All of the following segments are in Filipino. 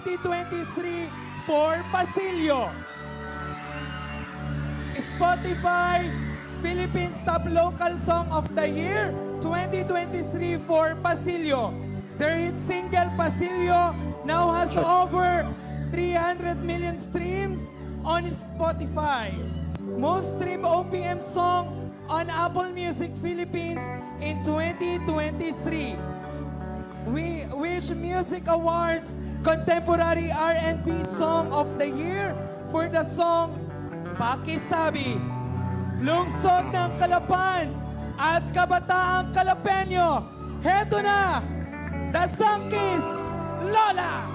2023 for Pasilio. Spotify Philippines Top Local Song of the Year 2023 for Pasilio. Their hit single Pasilio now has over 300 million streams on Spotify. Most streamed OPM song on Apple Music Philippines in 2023. We Wish Music Awards Contemporary R&B Song of the Year for the song Pakisabi. Lungsod ng Kalapan at Kabataang Kalapenyo. Heto na, The Songkiss Lola!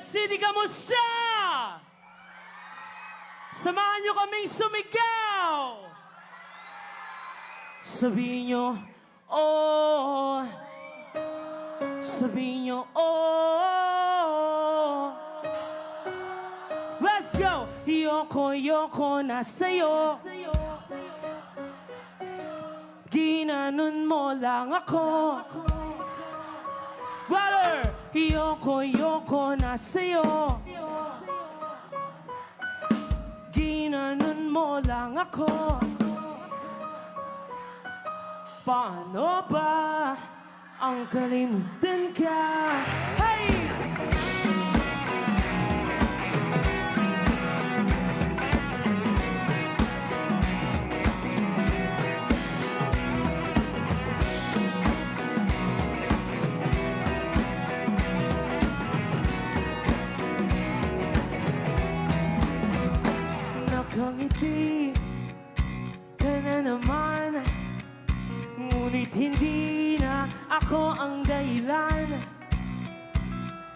City, kamusta? Samahan nyo kaming sumigaw! Sabihin nyo, oh, sabihin nyo, oh. Let's go! Yoko na sa'yo. Ginanon mo lang ako. Brother! Yoko na sa'yo. Ginanon mo lang ako. Paano ba ang kalimutan ka? Hey! Nakangiti ka na naman, ngunit hindi na ako ang dahilan.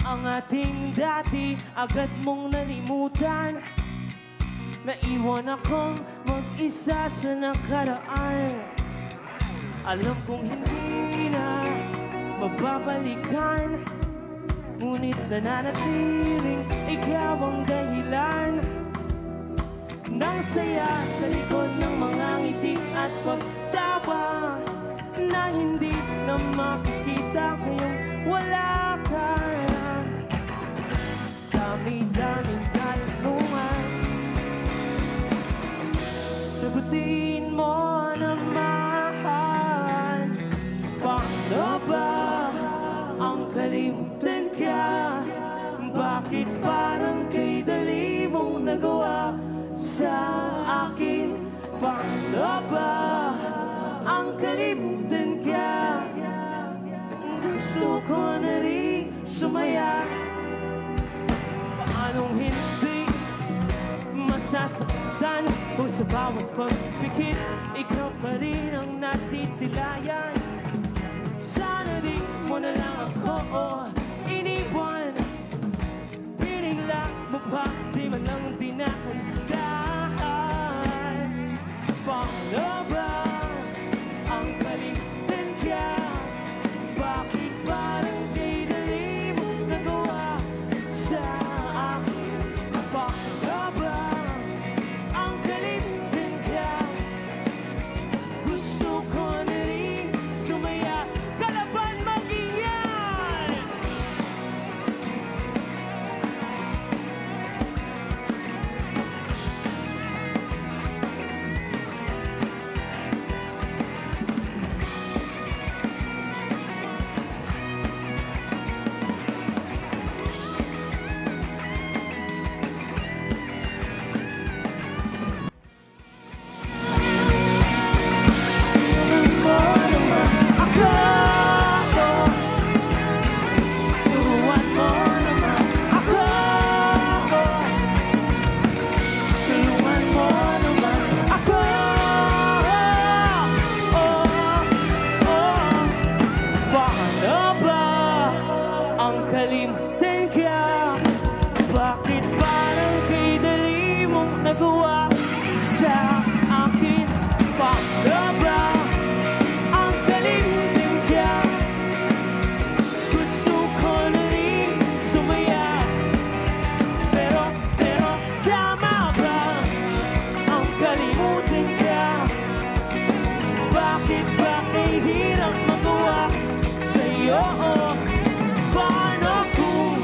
Ang ating dati agad mong nalimutan. Naiwan akong mag-isa sa nakaraan. Alam kong hindi na mababalikan, ngunit nananatiling ikaw ang dahilan ng saya sa likod ng mga ngiti at pagtawa na hindi na makikita ngayong wala ka. Dami-daming kalukuhan, sagutin mo naman. Paano ba ang kalimutan ka? Bakit parang kay dali mong nagawa sa akin? Paano ba ang kalimutan ka? Gusto ko na rin sumaya. Paanong hindi masasaktan kung sa bawat pagpikit ikaw pa rin ang nasisilayan? Sana di mo na lang ako iniwan. Pinigla mo pa, di man lang dinahandaan. Paano ba ang kalimutan ka? Bakit parang kay dali mo nagawa sa akin? Paano ba ang kalimutan ka? Gusto ko na rin sumaya. Kalaban mag-iyan! Turuan mo naman ako. Turuan mo naman ako. Paano ba ang kalimutan ka? Bakit parang kay dali mong nagawa sa akin? Paano ba ang kalimutan ka? Gusto ko na rin sumaya. Pero tama ba ang kalimutan ka? Bakit ba kay hirap magawa sa'yo? Paano kung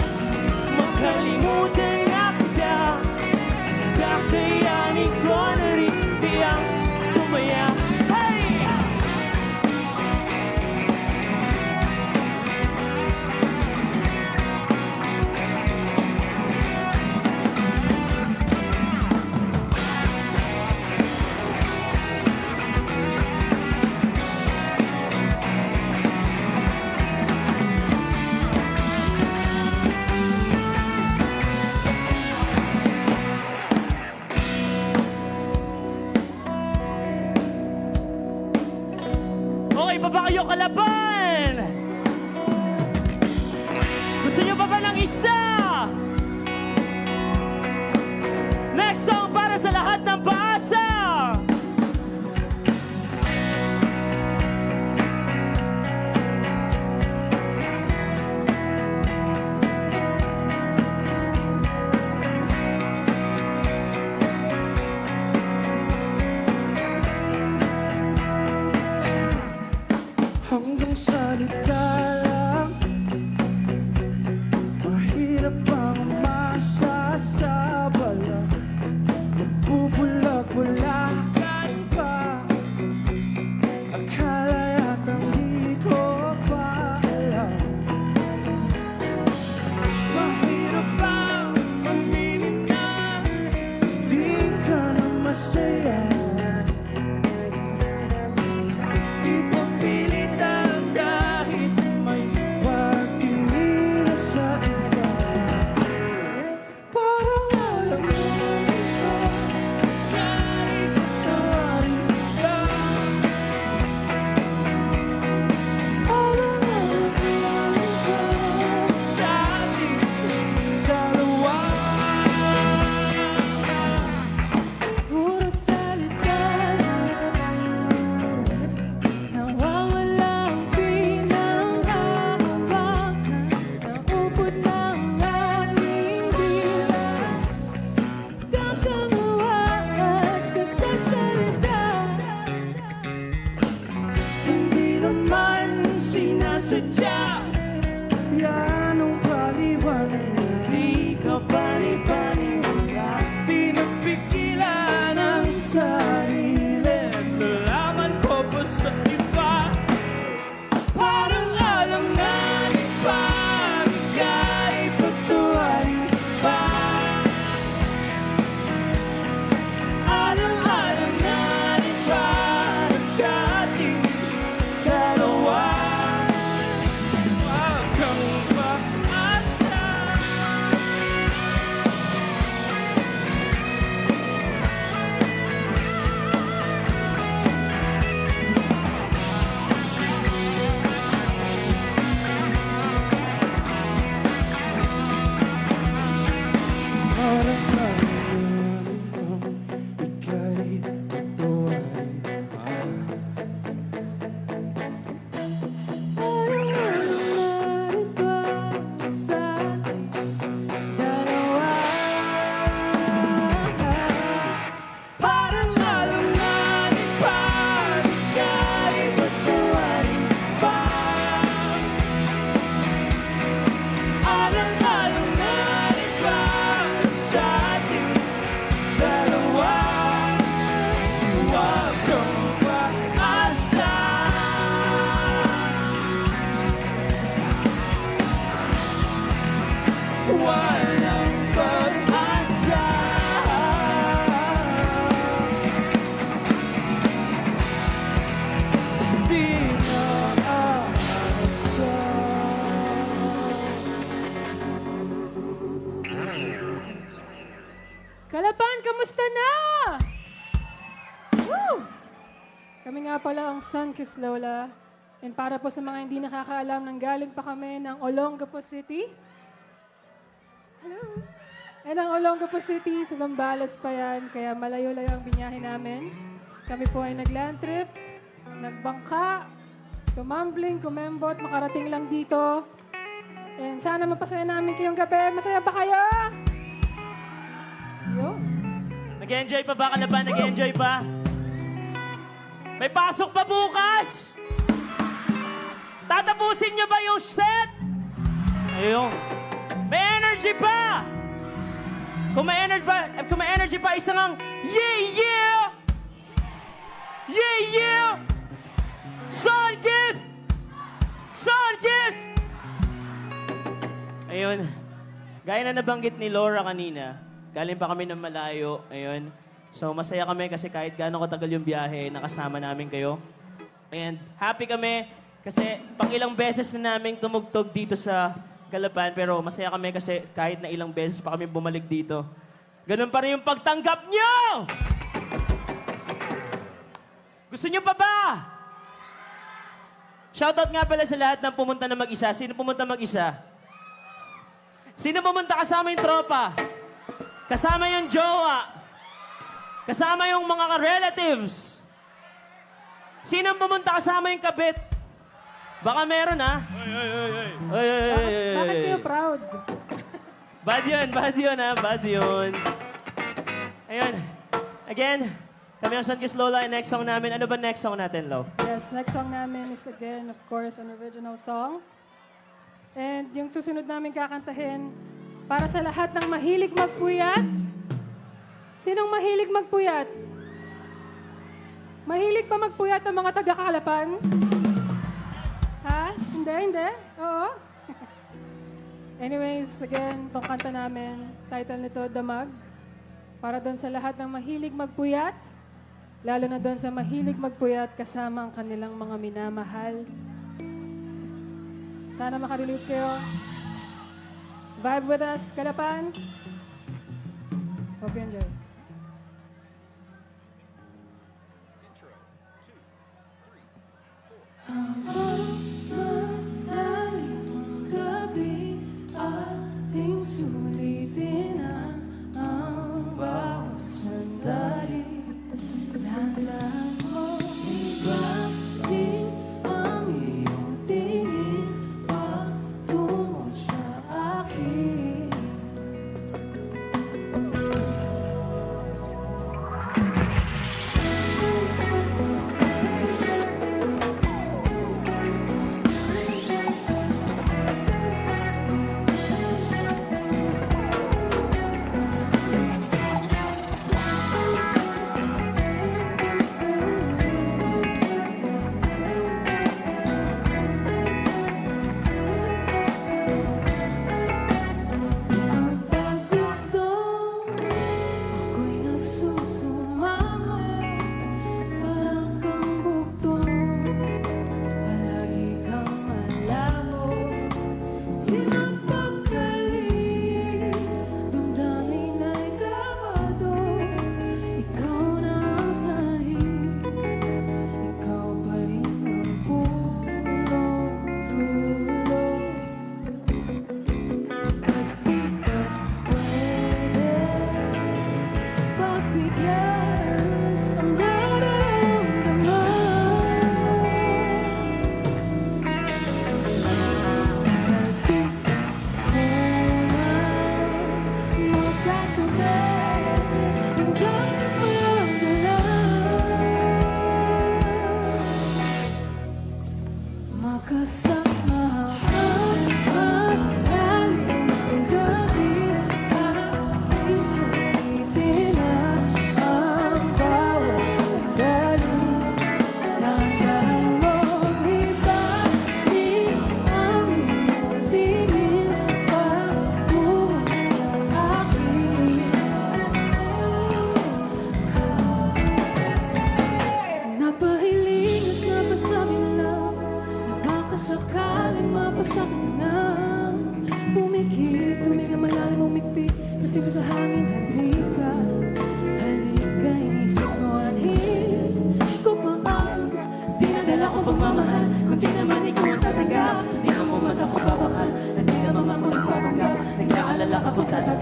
Yan ang paliwanag na di ka paniwala. Di napigilan ang sarili. Nalaman ko pa sa iba. Parang alam na ni Parigay pagtuwain pa. Alam na ni para sa ating dalawa. Huwag kang umaasa. Parang kailangan itong ika'y patuwain pa. Parang alam na rin sa ating dalawa. Parang alam na rin pa ika'y patuwain pa. Alam na rin ba sa ating dalawa? Huwag kang umaasa. Walang pag-asa. Di na aasa. Kalapan, kamusta na? Woo! Kami nga pala ang Sunkissed Lola. And para po sa mga hindi nakakaalam, nanggaling pa kami ng Olongapo City. Hello? And ang Olongapo City, sa Zambales pa yan, kaya malayo-layo ang binyahe namin. Kami po ay nag-land trip, nagbangka, tumambling, kumembot, makarating lang dito. And sana mapasaya namin kayong gabi. Masaya ba kayo? Yo. Nag-enjoy pa ba, Kalaban? Nag-enjoy pa? May pasok pa bukas! Tatapusin niyo ba yung set? Ayun. May energy pa! Kung may energy pa, isang ang yeah, yeah! Yeah, yeah! Sunkissed! Sunkissed! Ayun. Gaya na nabanggit ni Laura kanina, galing pa kami ng malayo. Ayun. So, masaya kami kasi kahit gaano katagal yung biyahe, nakasama namin kayo. And happy kami kasi pang ilang beses na namin tumugtog dito sa Kalapan. Pero masaya kami kasi kahit na ilang beses pa kami bumalik dito, ganun pa rin yung pagtanggap nyo! Gusto nyo pa ba? Shoutout nga pala sa lahat ng pumunta na mag-isa. Sino pumunta mag-isa? Sino pumunta kasama yung tropa? Kasama yung jowa? Kasama yung mga relatives? Sino pumunta kasama yung kabit? Baka meron, ha? Bakit kayo proud? Bad yun, ha? Bad yun. Ayun. Again, kami ang Sunkissed Lola, and next song namin. Ano ba next song natin, Lo? Yes, next song namin is again, of course, an original song. And yung susunod namin kakantahin, para sa lahat ng mahilig magpuyat. Sinong mahilig magpuyat? Mahilig pa magpuyat ang mga taga-Kalapan? Ha? Hindi? Oo. Anyways, again, itong kanta namin, title nito, Damag. Para doon sa lahat ng mahilig magpuyat, lalo na doon sa mahilig magpuyat kasama ang kanilang mga minamahal. Sana makarelate kayo. Vibe with us, Kalapan. Hope you enjoy. Malalim gabi, ating sulitin ang bawat sandali. Dahan-dahan mo, ibalik ang iyong tingin patungo sa akin.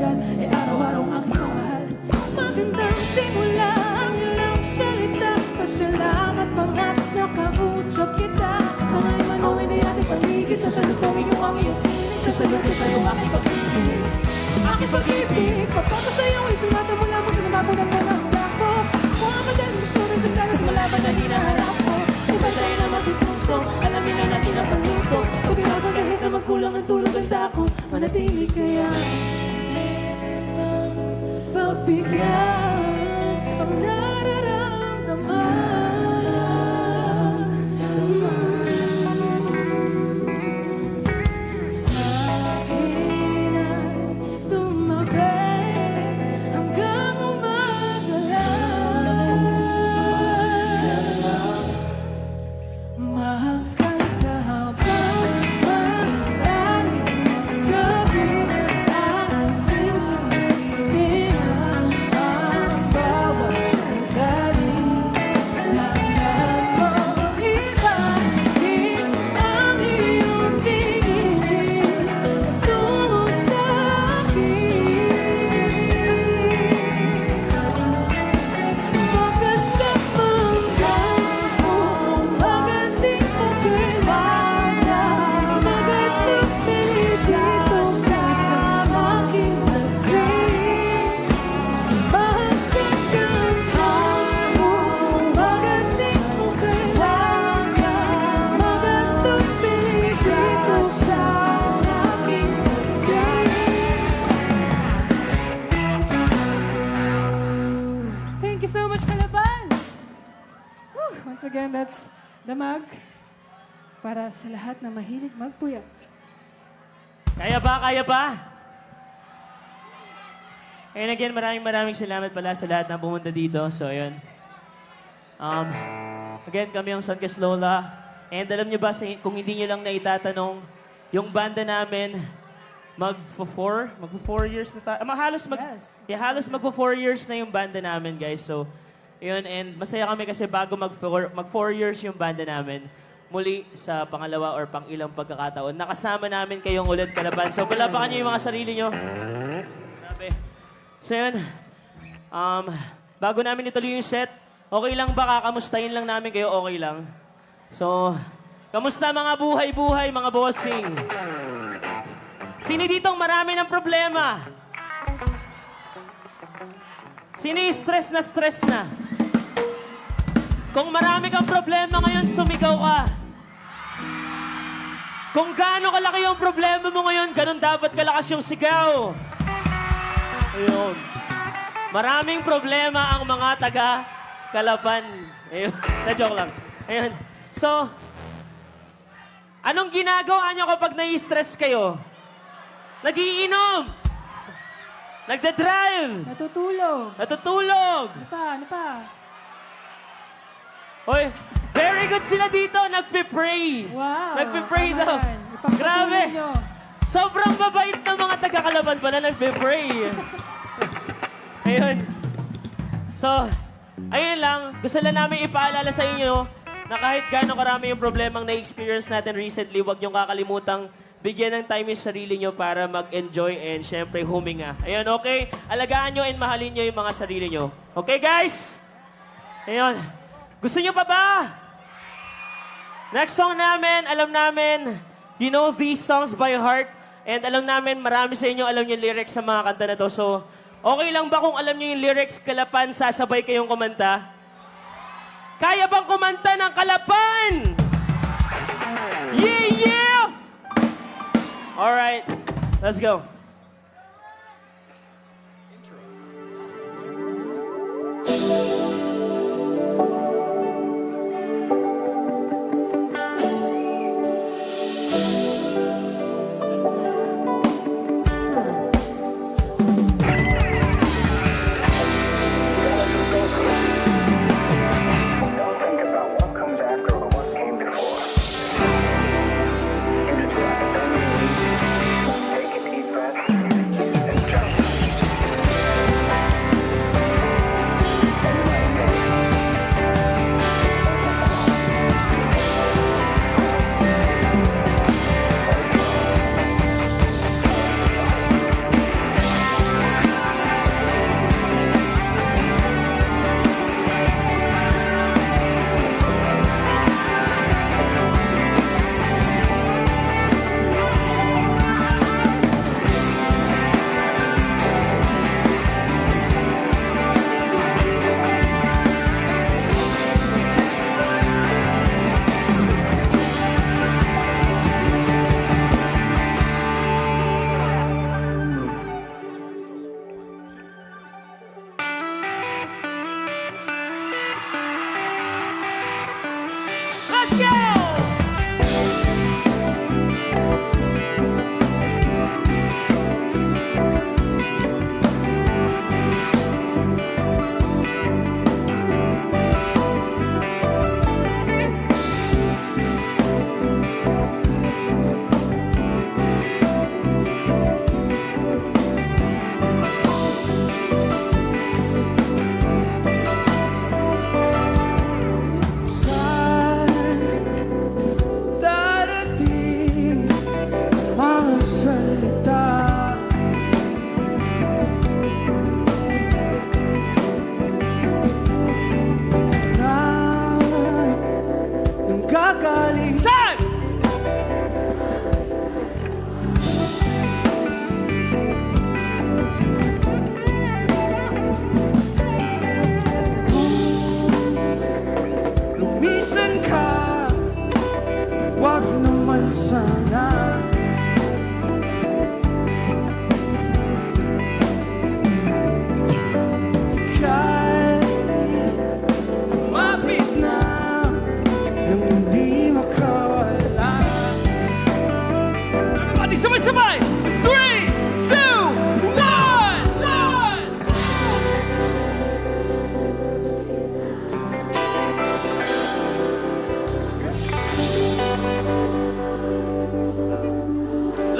tagal ay araw-araw aking mahal. Magandang simula ang ilang salita. Pasalamat pangat nakausap kita. Sana'y manungay na ating paligid. Sasalot kong iyong ang iyong piling. Sasalot ko sa'yo aking pag-ibig. Aking pag-ibig, papapasa'yo ay sulata mula mo sa namatanang mo ng dako. Mga madaling gusto rin sa talas malaban na hinaharap ko. Sa iba tayo na matututo, alamin na natin ang paluto. Huwag ginagawa kahit na magkulang ang tulog ang dako. Manatili kaya ng pagbigyan ang nararamdaman. Sa akin ay tumabi hanggang umagalan. Mahal ka na habang malalim ang gabi. Ating sumilin ang bawat sandali. Lahat mo ibahid ang iyong tingin tungo sa akin. Magkasamang tayo, magating o kailangan. Magatang felicito sa aking lagay. Mahagdagan ako, magating o kailangan. Magatang felicito sa aking lagay. Thank you so much, Kalaban! Whew, once again, that's Damag para sa lahat na mahilig magpuyat. Kaya ba? Kaya ba? And again, maraming salamat pala sa lahat na pumunta dito. So, yun. Again, kami ang Suncast Lola. And alam niyo ba, kung hindi niyo lang naitatanong, yung banda namin, magpo-4 years na tayo. Yes. Halos magpo-4 years na yung banda namin, guys. So, yun. And masaya kami kasi bago mag-4 years yung banda namin, muli sa pangalawa or pang-ilang pagkakataon, nakasama namin kayong ulit, Kalaban. So, palapakan niyo yung mga sarili niyo. Grabe. So, yun. Bago namin ituloy yung set, okay lang ba? Kakamustahin lang namin kayo, okay lang. So, kamusta mga buhay-buhay, mga bossing? Sino ditong marami ng problema? Sino yung stress na? Kung marami kang problema ngayon, sumigaw ka. Kung gaano kalaki yung problema mo ngayon, ganun dapat kalakas yung sigaw. Ayun. Maraming problema ang mga taga-Kalaban. Ayun. Na-joke lang. Ayun. So, anong ginagawa nyo kapag nai-stress kayo? Nagiinom! Nagda-drive! Natutulog! Ano pa? Hoy, very good sila dito. Nagpe-pray. Wow. Nagpe-pray tama daw. yan. Ipagpatuloy Grabe. nyo. Sobrang mabait ng mga taga-Kalaban pa na nagpe-pray. Ayun. So, ayun lang. Gusto lang namin ipaalala sa inyo na kahit gaano karami yung problemang na-experience natin recently, huwag niyong kakalimutang bigyan ng time yung sarili nyo para mag-enjoy and syempre huminga. Ayun, okay? Alagaan nyo and mahalin nyo yung mga sarili nyo. Okay, guys? Ayun. Gusto nyo pa ba? Next song namin, alam namin, you know these songs by heart. And alam namin, marami sa inyo alam yung lyrics sa mga kanta na to. So, okay lang ba kung alam nyo yung lyrics, Kalapan, sasabay kayong kumanta? Kaya bang kumanta ng Kalapan? Yeah, yeah! Alright, let's go. Don't think about what comes after or what came before. You just grab a pen and take a deep breath. Sabay-sabay! 3, 2, 1!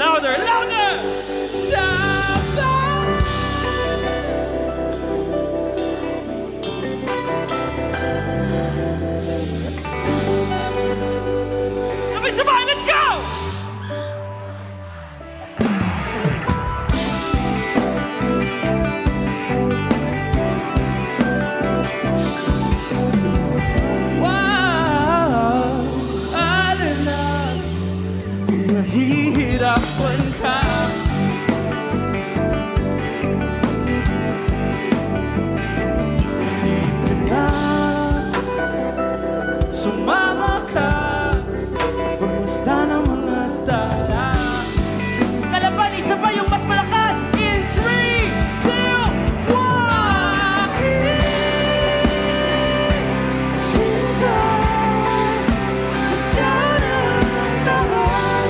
Louder, louder! Sabay! Sabay-sabay, let's go! Wow, alala, kung nahihirapan ka. Hindi ka na sumama ka. Pagmusta ng mga tala. Kalaban, isa pa yung mas malakas. In 3, 2, 1. Sinta, ikaw na ang pangalan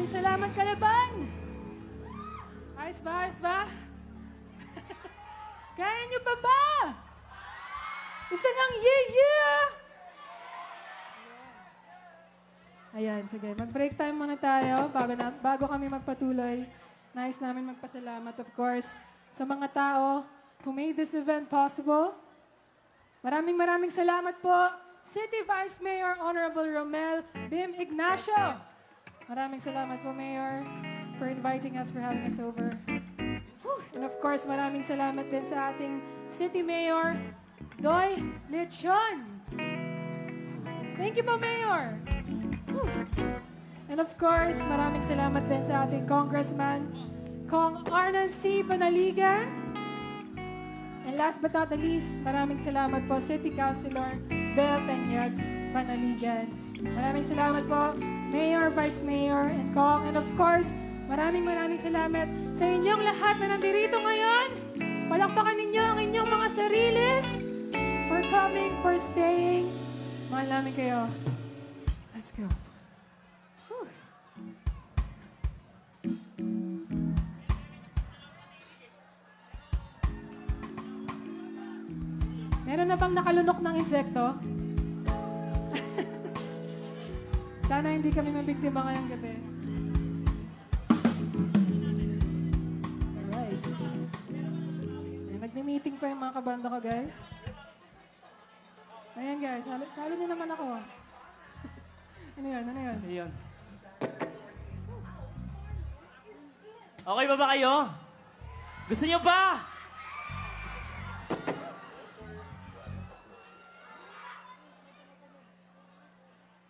salamat, Kalaban! Ayos ba? Ayos ba? Kaya niyo pa ba? Isa ng yeah! Ayan, sige. Mag-break time muna tayo bago kami magpatuloy. Nice namin magpasalamat, of course, sa mga tao who made this event possible. Maraming salamat po, City Vice Mayor Honorable Romel Bim Ignacio. Maraming salamat po, Mayor, for inviting us, for having us over. Whew. And of course, maraming salamat din sa ating City Mayor, Doy Lechon. Thank you po, Mayor. Whew. And of course, maraming salamat din sa ating Congressman, Kong Arnan C. Panaligan. And last but not the least, maraming salamat po, City Councilor Bel Tanyag Panaligan. Maraming salamat po, Mayor, Vice Mayor, and Kong. And of course, maraming salamat sa inyong lahat na nandirito ngayon. Palakpakan ninyo ang inyong mga sarili for coming, for staying. Mahal namin kayo. Let's go. Whew. Meron na bang nakalunok ng insekto? Sana hindi kami mabiktima ngayong gabi. Alright. Nagmi-meeting pa yung mga kabanda ko, guys. Ayan, guys. Salo niyo naman ako. Ano yun? Ayun. Okay ba kayo? Gusto niyo pa?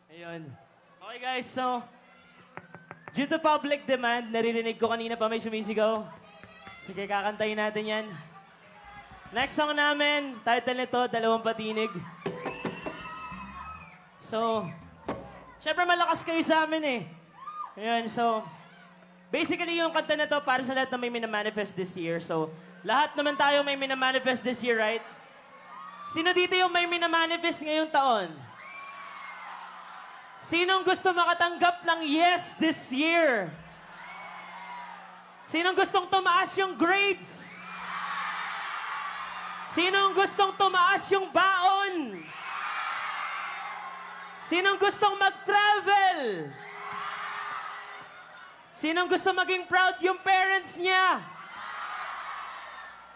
Ayun. Okay guys, so due to public demand, naririnig ko kanina pa may sumisigaw. Sige, kakantayin natin yan. Next song namin, title nito, Dalawang Patinig. So, syempre malakas kayo sa amin eh. Ayun, so, basically yung kanta na to para sa lahat na may minamanifest this year. So, lahat naman tayo may minamanifest this year, right? Sino dito yung may minamanifest ngayong taon? Sinong gusto makatanggap ng yes this year? Sinong gustong tumaas yung grades? Sinong gustong tumaas yung baon? Sinong gustong mag-travel? Sinong gusto maging proud yung parents niya?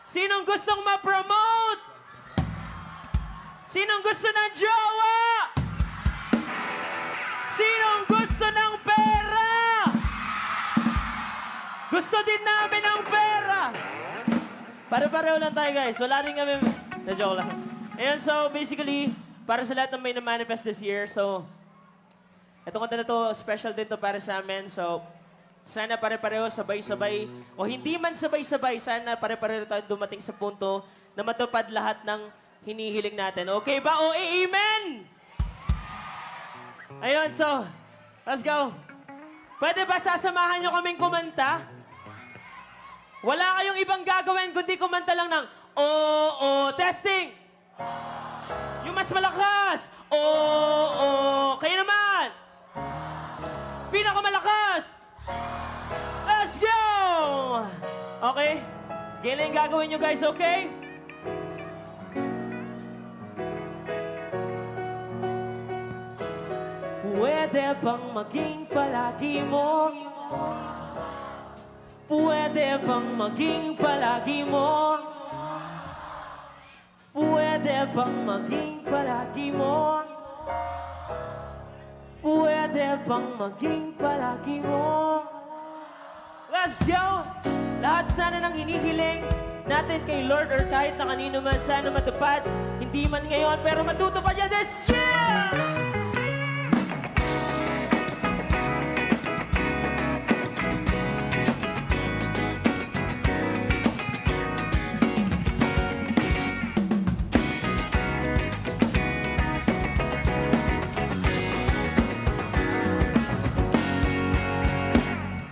Sinong gustong ma-promote? Sinong gusto ng jowa? Sinong gusto ng pera? Gusto din namin ng pera. Pare-pareho lang tayo, guys. Wala rin kami... Na-joke lang. Ayun, so basically, para sa lahat ng may na-manifest this year, so... Itong kanta na to, special din to para sa amin. So, sana pare-pareho, sabay-sabay, o hindi man sabay-sabay, sana pare-pareho tayo dumating sa punto na matupad lahat ng hinihiling natin. Okay ba? O, amen! Ayun, so, let's go. Pwede ba sasamahan nyo kaming kumanta? Wala kayong ibang gagawin kundi kumanta lang ng testing! Yung mas malakas! Kayo naman! Pinakamalakas! Let's go! Okay? Ganyan yung gagawin nyo, guys, okay? Pwede bang maging palagi mo? Pwede bang maging palagi mo? Pwede bang maging palagi mo? Pwede bang maging palagi mo? Let's go! Lahat sana ng hinihiling natin kay Lord or kahit na kanino man sana matupad. Hindi man ngayon, pero matutupad yan this year!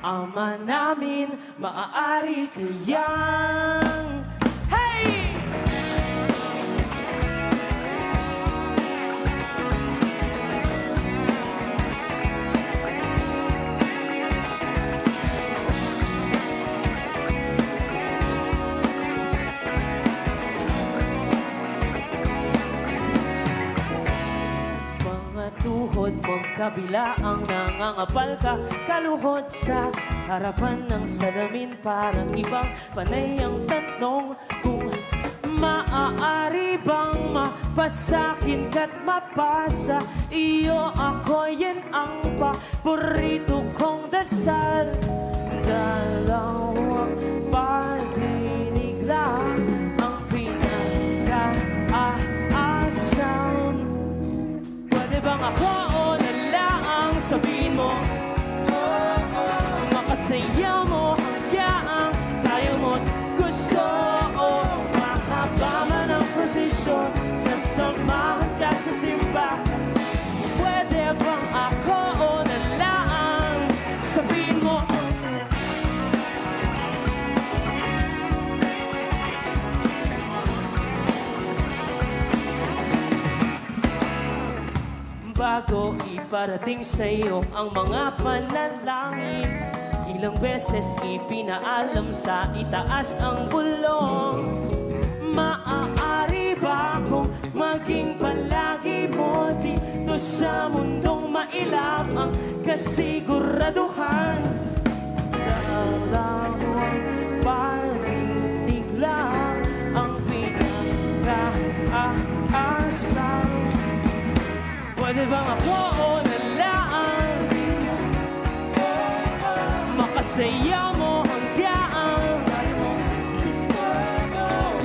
Ama namin, maaari kayang... Hey! Mga tuhod mong kabila ang nangangapal ka. Kaluhod sa harapan ng salamin. Parang ibang panay ang tanong kung maaari bang mapasakin ka't mapasa iyo ako, yan ang paborito kong dasal. Dalawang pag-ibig lang ang pinag-aasam. Pwede bang ako o nalaang sabihin mo? Makasaya mo hanggang tayo mo't gusto. Mahaba man ang posisyon, sasamahan ka sa simbahan. Pwede bang ako o nalaang sabihin mo? Bago iparating sa'yo ang mga panalangin, ilang beses ipinaalam sa itaas ang bulong. Maaari ba akong maging palagi mo dito sa mundong mailam ang kasiguraduhan? Dalawang pag-ibig lang ang pinag-aasam. Pwede bang ako o nalaan makasaya mo hanggang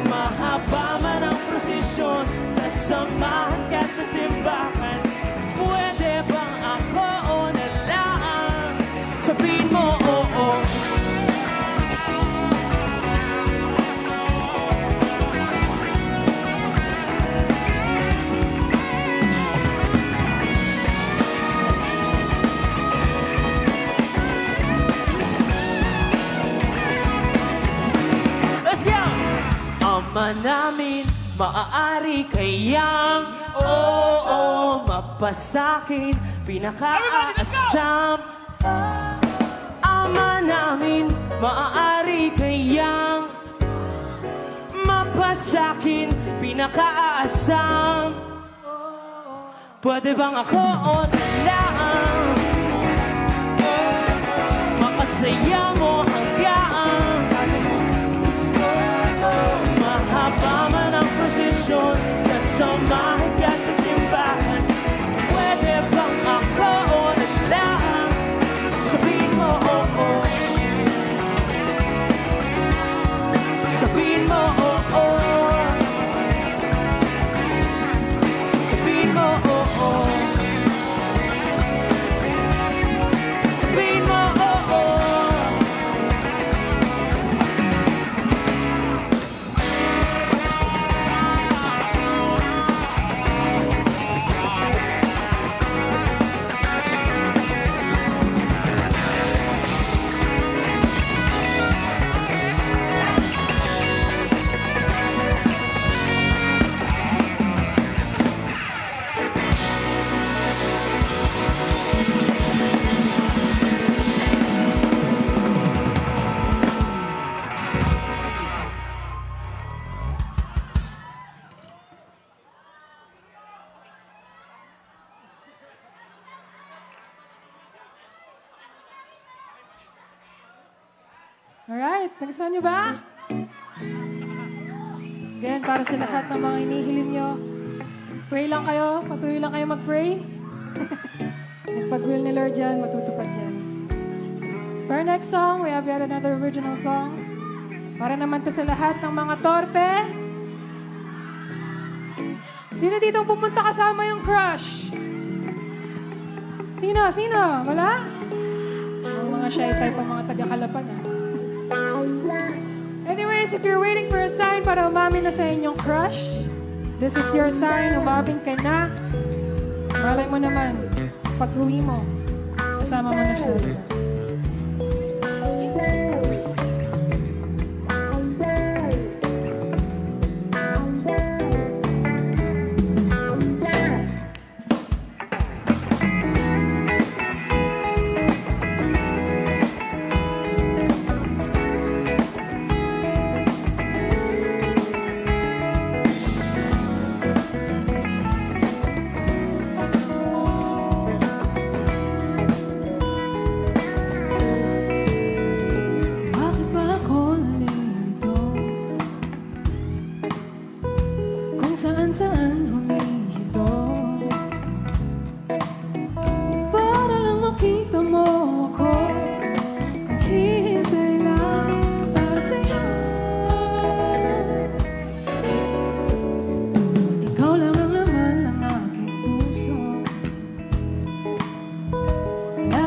mahaba man ang prosesyon, sasamahan ka sa simbahan. Pwede bang ako o nalaan sabihin mo oo? Ama namin, maaari kayang oo, mapasakin, pinakaasam. Ama namin, maaari kayang mapasakin, pinakaasam. Pwede bang ako o nalaan makasaya mo hanggang mahaba man ang prosesyon, sasamahan ka sa simbahan. Pwede bang ako o nalaan sabihin mo oo? Sabihin mo oo. Sabihin mo oo. Sabihin mo oo. Alright, nagustuhan niyo ba? Again, para sa lahat ng mga inihiling nyo, pray lang kayo, patuloy lang kayo mag-pray. Pag-will ni Lord yan, matutupad yan. For our next song, we have yet another original song. Para naman to sa lahat ng mga torpe. Sino dito ang pupunta kasama yung crush? Sino? Sino? Wala? Ang mga shy type ang mga taga-Kalapan, ah. Anyways, if you're waiting for a sign para umamin na sa inyong crush, this is your sign, umamin ka na. Malay mo naman, pag-uwi mo, kasama mo na siya.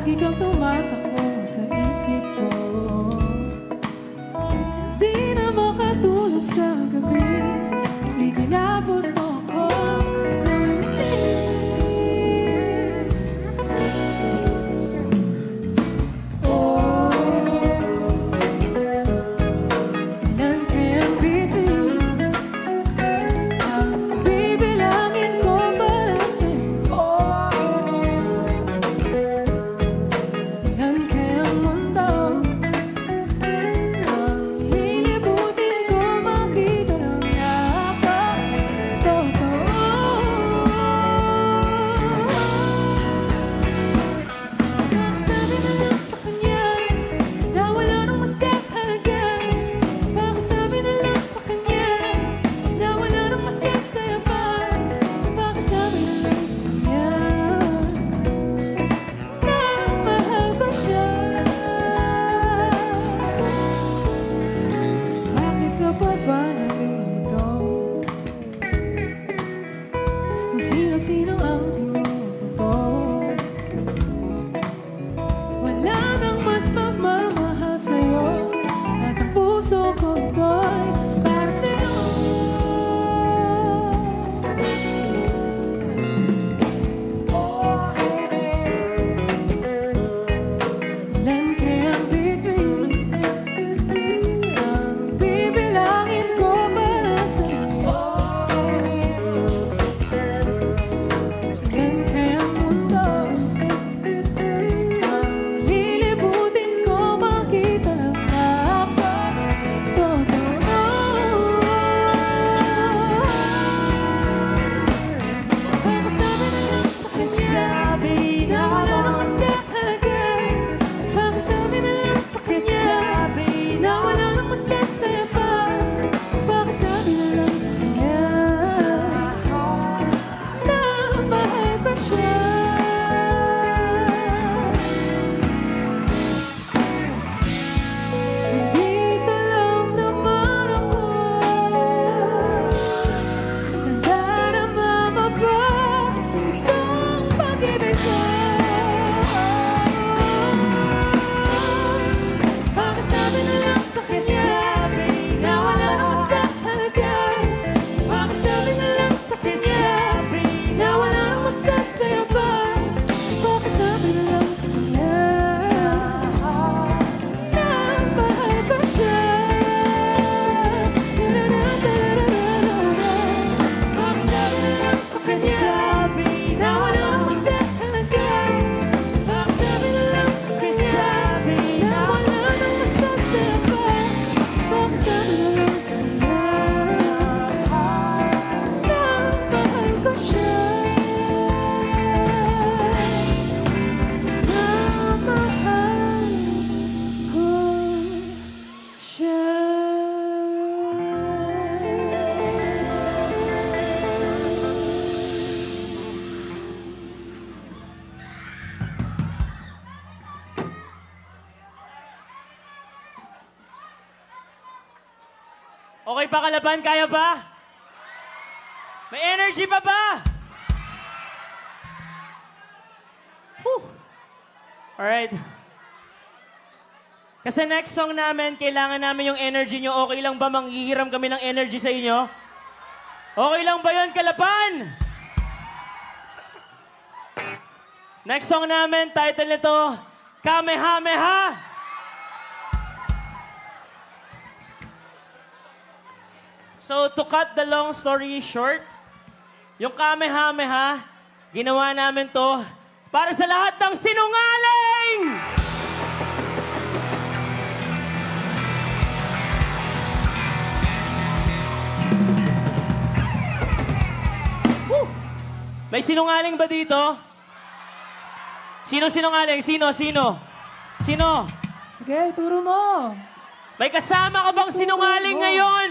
Lagi kang tumatakbo sa isip ko. Di na makatulog sa gabi. Iginapos mo ako ng oh, ilan kayang bibig ang bibilangin ko para sa'yo? Ilan kayang mundo ang lilibutin ko makita ng yakap totoo? Nakasabi na lang sa kanya na wala nang masahalaga. Pakasabi na lang sa kanya na wala nang masasaya pa. Pakasabi na lang sa kanya na mahal ko siya. Bakit ka pa ba nalilito? Kung sino-sino ang pinuputo. Wala nang mas magmamahal sa'yo. At ang puso ko ito'y para sa'yo. Ilan kayang bituin ang bibilangin ko para sa'yo? Ilan kayang mundo ang lilibutin ko makita ng kapag totoo? Pakasabi na lang sa kanya Sabi na na wala nang ba? masahalaga. Pakasabi na lang sa kanya Sabi na wala nang masasaya pa. Pakasabi na lang sa kanya na mahal ko siya. Nandito lang naman ako. Nadarama mo ba itong pag-ibig ko? Pakasabi na lang sa kanya na wala nang masahalaga. Pakasabi na lang sa kanya na wala nang masasaya pa. Pakasabi na lang sa kanya na mahal ko siya. Pakasabi na lang sa kanya na wala nang masahalaga. Pakasabi na lang sa kanya na wala nang masasaya pa. Pakasabi na lang sa kanya na mahal ko siya. Na mahal ko siya. Okay pa, Kalaban? Kaya ba? May energy pa ba? Whew. Alright. Kasi next song namin, kailangan namin yung energy nyo. Okay lang ba manghihiram kami ng energy sa inyo? Okay lang ba yun, Kalaban? Next song namin, title nito, Kamehameha! So, to cut the long story short, yung Kamehameha, ginawa namin to para sa lahat ng sinungaling! Woo! May sinungaling ba dito? Sino sinungaling? Sino? Sige, turo mo. May kasama ka bang sinungaling ngayon?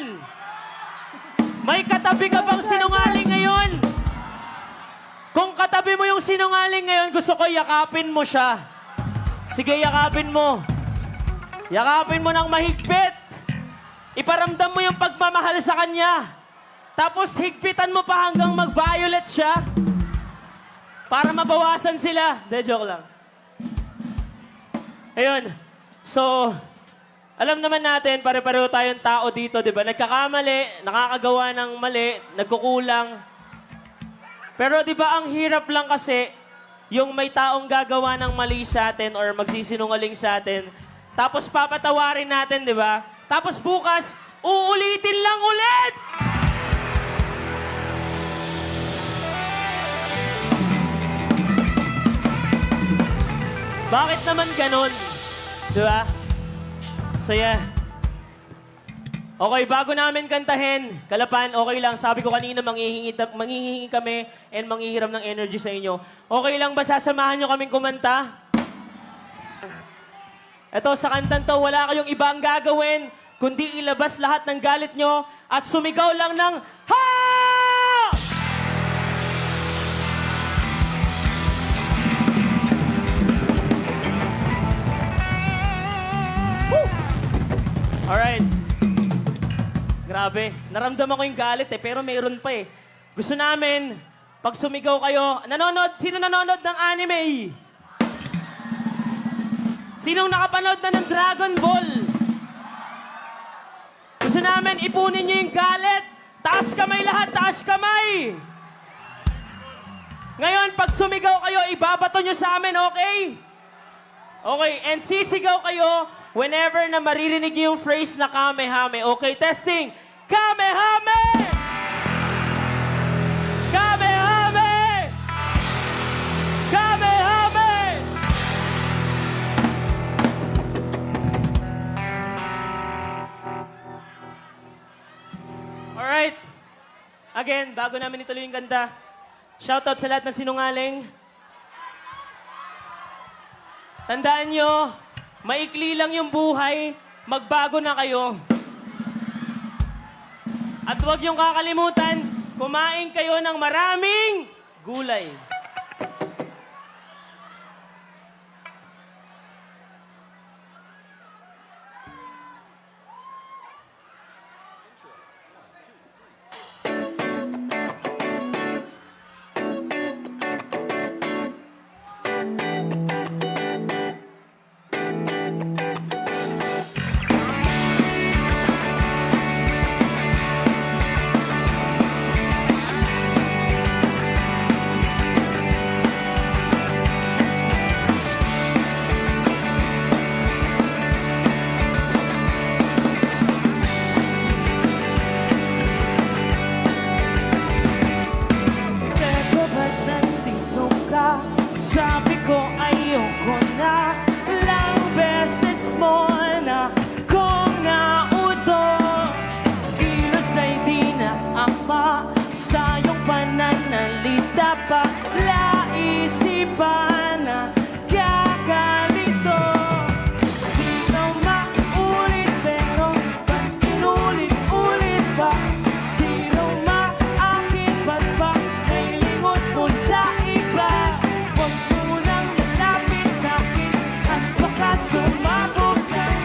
May katabi ka bang sinungaling ngayon? Kung katabi mo yung sinungaling ngayon, gusto ko yakapin mo siya. Sige, yakapin mo. Yakapin mo ng mahigpit. Iparamdam mo yung pagmamahal sa kanya. Tapos higpitan mo pa hanggang mag-violet siya. Para mabawasan sila. De, joke lang. Ayun. So, alam naman natin, pare-pareho tayong tao dito, di ba? Nagkakamali, nakakagawa ng mali, nagkukulang. Pero di ba ang hirap lang kasi yung may taong gagawa ng mali sa atin or magsisinungaling sa atin, tapos papatawarin natin, di ba? Tapos bukas, uulitin lang ulit! Bakit naman ganon? Di ba? So yeah. Okay, bago namin kantahin, Kalapan, okay lang. Sabi ko kanina, manghihingi kami and manghihiram ng energy sa inyo. Okay lang ba sasamahan nyo kaming kumanta? Eto, sa kantan to, wala kayong ibang gagawin, kundi ilabas lahat ng galit nyo at sumigaw lang ng ha! Woo! Alright. Grabe. Naramdaman ko yung galit pero mayroon pa eh. Gusto namin, pag sumigaw kayo, sino nanonood ng anime? Sinong nakapanood na ng Dragon Ball? Gusto namin, ipunin niyo yung galit. Taas kamay lahat, taas kamay! Ngayon, pag sumigaw kayo, ibabato niyo sa amin, okay? Okay, and sisigaw kayo whenever na maririnig niyo yung phrase na kamehame. Okay, testing. Kamehame! Kamehame! Kamehame! Alright. Again, bago namin ituloy yung ganda, shoutout sa lahat ng sinungaling. Tandaan nyo, maikli lang yung buhay, magbago na kayo. At huwag yung kakalimutan, kumain kayo ng maraming gulay. Pero ba't nandito ka? Sabi ko ayoko na. Ilang beses mo na kung nauto. Kilos ay di na ama sa iyong pananalita pa. Laisipan na gagalito. Di na maulit pero ba't inulit-ulit pa? Di na maakin ba't ba nailingot mo sa iba? Huwag mo nang malapit sa'kin at baka sumabog na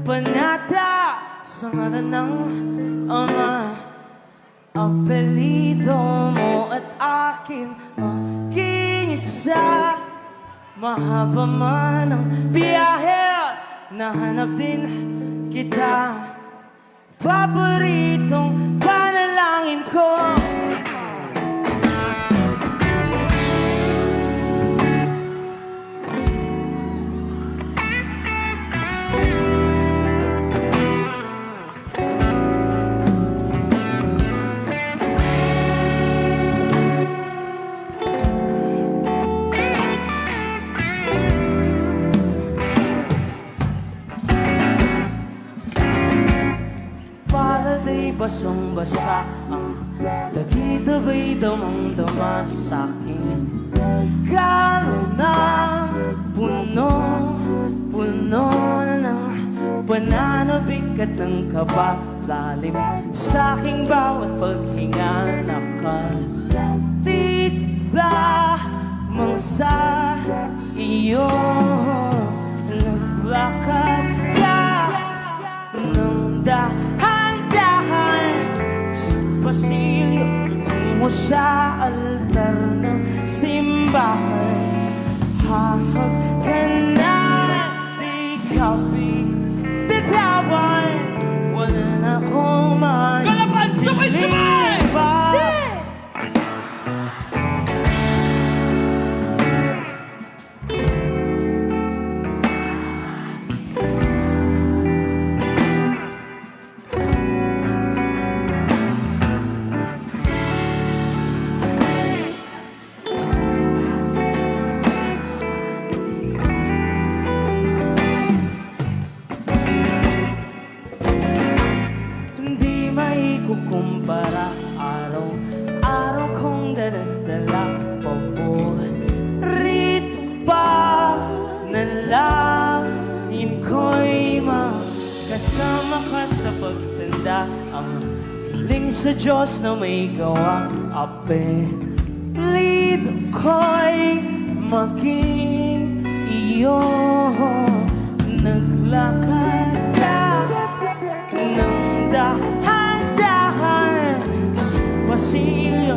panata sa ngalan ng Ama. Apelido mo at akin maging isa. Mahaba man ang biyahe, nahanap din kita. Paboritong panalangin ko. Paladay basang-basa ang dagi-dabay damang-dama sa'king gano'n na puno na ng pananabik at ng kaba. Lalim sa'king bawat paghinga, nakatitla mang sa iyo. Naglakad ka ng dahan-dahan sa pasilyo mo sa altar ng simbahan. Hahag ka na, di ka bitawan. Wala na akong manilipan. Hindi maikukumpara, araw-araw kong daladala. Paborito pa nalangin ko'y makasama ka sa pagtanda. Ang hiling sa Diyos na may gawa, apelido ko'y maging iyo. Naglakad ka ng dahan-dahan sa pasilyo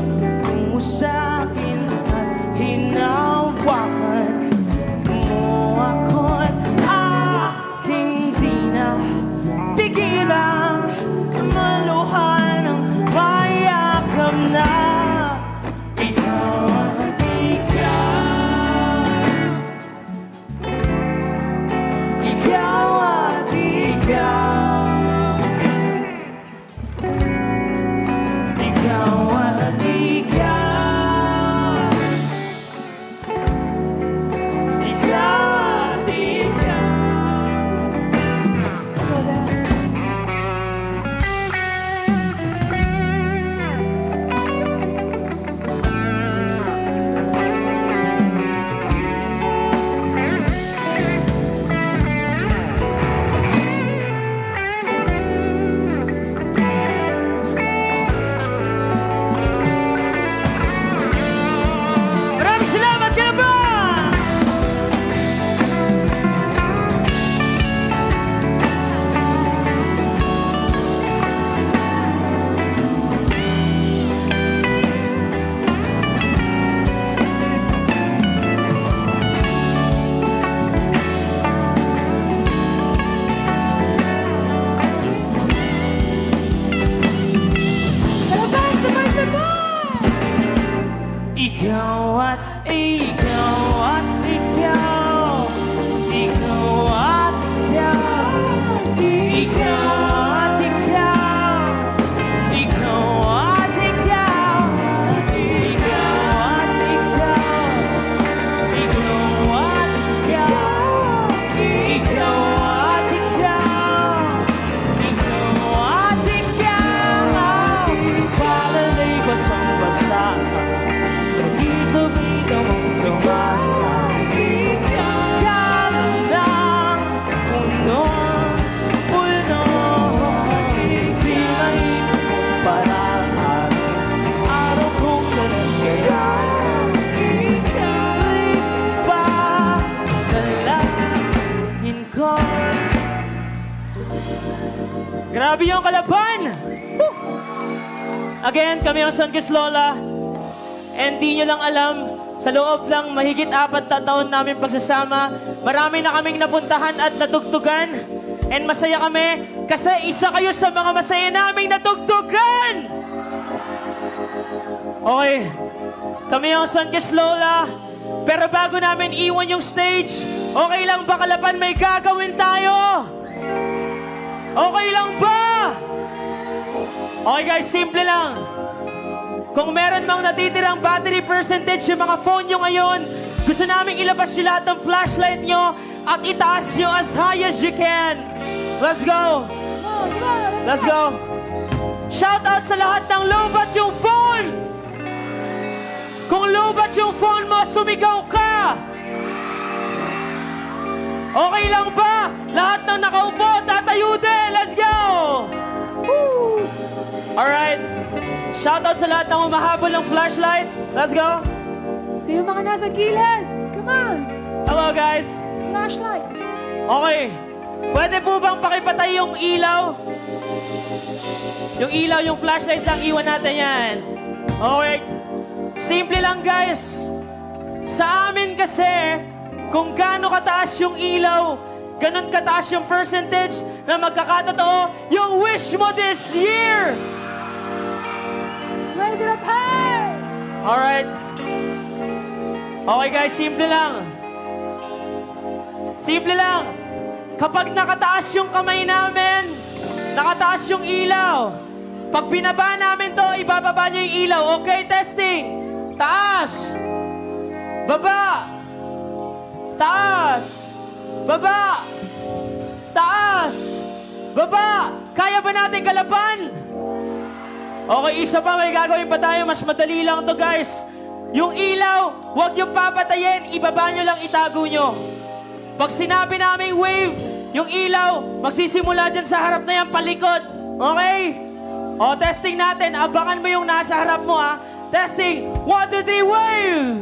mo sa'kin at hinawakan mo ako't aking di na pigilang maluhan ng mayakap na ikaw at ikaw. Ikaw at ikaw. Grabe yung Kalaban! Woo! Again, kami ang Sunkist Lola. And di nyo lang alam, sa loob ng mahigit 4 na taon namin pagsasama, marami na kaming napuntahan at natugtugan. And masaya kami kasi isa kayo sa mga masaya naming natugtugan! Okay, kami ang Sunkist Lola. Pero bago namin iwan yung stage, okay lang ba Kalaban may gagawin tayo? Okay lang ba? Okay guys, simple lang. Kung meron mang natitirang battery percentage yung mga phone nyo ngayon, gusto namin ilabas yung lahat ng flashlight nyo at itaas nyo as high as you can. Let's go! Let's go! Shout out sa lahat ng lobat yung phone! Kung lobat yung phone mo, sumigaw ka! Okay lang ba? Lahat ng nakaupo, tatayo din! Let's go! Woo! Alright. Shoutout sa lahat ng umahabol ng flashlight. Let's go! Ito yung mga nasa gilid. Come on. Hello guys! Flashlights. Okay. Pwede po bang pakipatay yung ilaw? Yung ilaw, yung flashlight lang, iwan natin yan. Okay. Simple lang guys. Sa amin kasi, kung gaano kataas yung ilaw, ganun kataas yung percentage na magkakatotoo yung wish mo this year. Raise it up high. Alright. Okay guys, simple lang. Simple lang. Kapag nakataas yung kamay namin, nakataas yung ilaw, pag binaba namin to, ibababa nyo yung ilaw. Okay, testing. Taas. Baba. Taas. Baba. Taas. Baba. Kaya ba natin Kalaban? Okay, isa pa, may gagawin pa tayo. Mas madali lang to guys. Yung ilaw, huwag yung papatayin. Ibaba nyo lang, itago nyo. Pag sinabi namin wave, yung ilaw, magsisimula dyan sa harap na yan, palikod. Okay? O, testing natin. Abangan mo yung nasa harap mo, ha? Testing. 1, 2, 3, wave!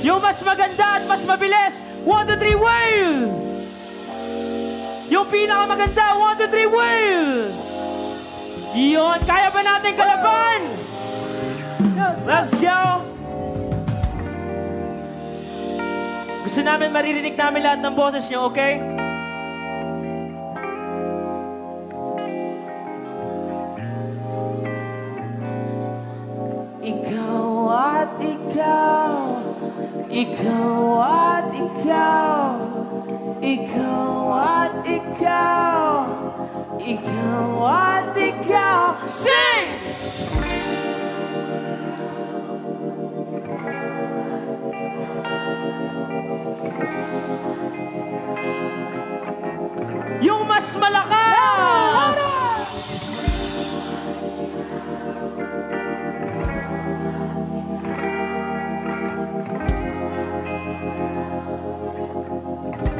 Yung mas maganda at mas mabilis. 1, 2, 3, wave! Yung pinakamaganda. 1, 2, 3, wave! Yun. Kaya ba natin Kalaban? Let's go! Gusto namin maririnig namin lahat ng boses nyo, okay? Ikaw at ikaw, ikaw at ikaw, ikaw at ikaw, ikaw at ikaw. Sing! Yung mas malakas!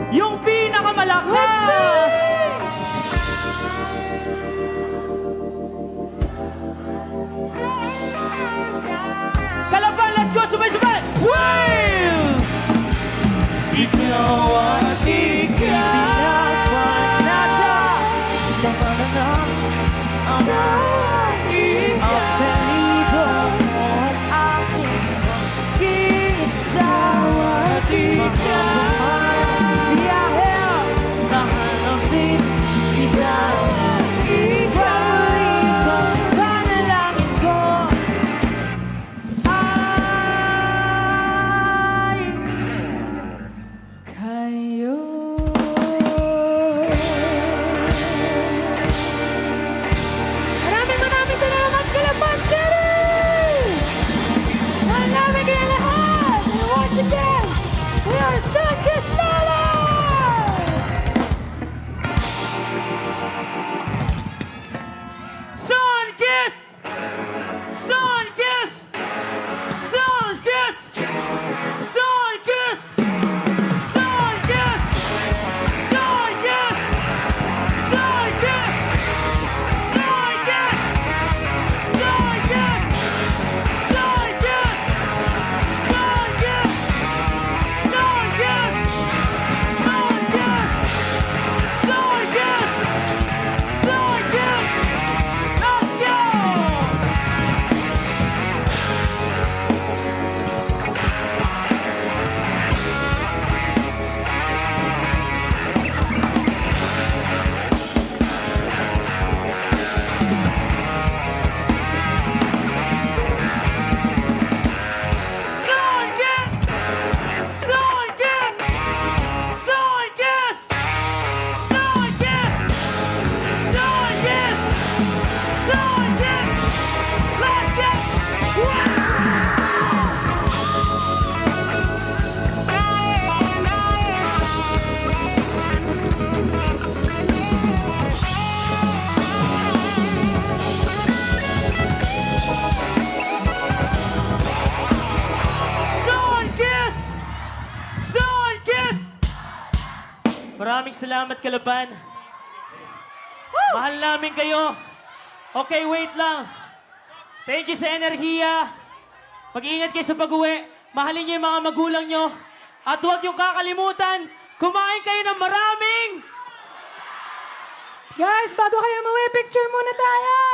Yung pinakamalakas! Kalaban, let's go! Subay-subay! Wave! Ikaw at ikaw, pinapanada sa pananang ang apelido mo at aking mag-isawa at ikaw. Biyahe, nahanap din ikaw. Paborito, panalangin ko ay Kayo. Maraming salamat, Kalaban City! Mahal namin kayo lahat! And once again, we are Sunkist Lola! Maraming salamat, Kalaban. Mahal namin kayo. Okay, wait lang. Thank you sa enerhiya. Mag-ingat kayo sa pag-uwi. Mahalin niyo yung mga magulang niyo. At huwag yung kakalimutan, kumain kayo ng maraming... Guys, bago kayo umuwi, picture muna tayo!